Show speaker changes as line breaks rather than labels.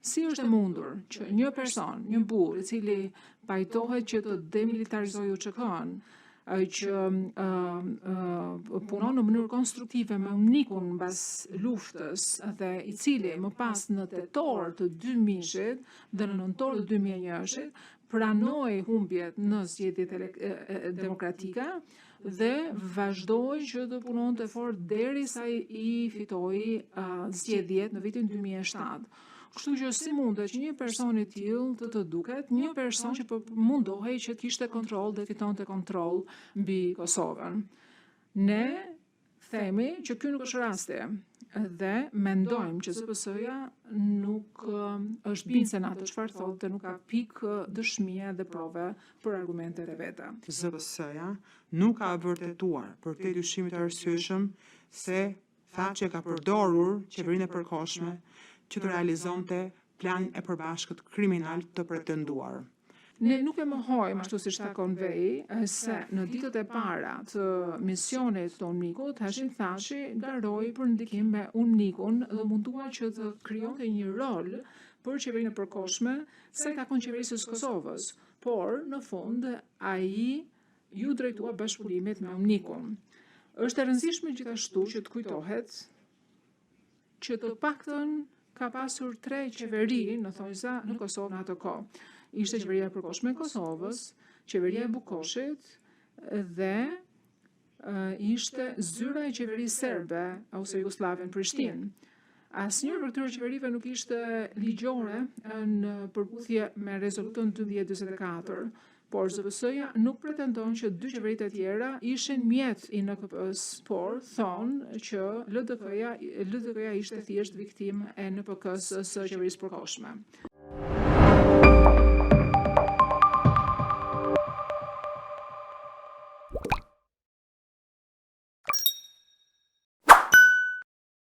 Si është e mundur që një person, një burr i cili pajtohet që të demilitarizojë UÇK-n, që punon në mënyrë konstruktive me UNIK-un mbas luftës dhe i cili më pas në tetor të 2000-shit dhe në nëntor të 2001-shit pranoi humbjet në zgjedhjet demokratike dhe vazhdoi që të punonte fort derisa i fitoi zgjedhjet në vitin 2007. Kështu që si mundet që një person i tillë të duket një person që mundohej që kishte kontroll dhe fitonte kontroll mbi Kosovën. Ne themi që ky nuk është rasti dhe mendojmë që ZPS-ja nuk është bindse në atë çfarë thotë dhe nuk ka pikë dëshmie dhe prove për argumentet e veta.
ZPS-ja nuk ka vërtetuar për te dyshimit arsyeshëm se tha që ka përdorur qeverinë e përkohshme që të realizonte plan e përbashkët kriminal të pretenduar.
Ne nuk e mohojmë ashtu siç takon vej se në ditët e para të misionit të UNIK-ut Hashim Thaçi garoi për ndikim me UNIK-un dhe mundua që të krijonte një rol për qeverinë e përkohshme sa i takon qeverisë së Kosovës, por në fund ai ju drejtua bashkëpunimit me UNIK-un. Është e rëndësishme gjithashtu që të kujtohet që të paktën ka pasur 3 qeveri në thonjza në Kosovë në ato kohë. Ishte qeveria e përkohshme e Kosovës, qeveria e Bukoshit dhe ishte zyra e qeverisë serbe ose jugoslave në Prishtinë. Asnjëra prej këtyre qeverive nuk ishte ligjore në përputhje me rezolutën 1244, por ZPS-ja nuk pretendon që 2 qeveritë e tjera ishin mjet i NKP-s, por thonë që LDK-ja ishte thjesht viktimë e NPK-s së qeverisë përkohshme.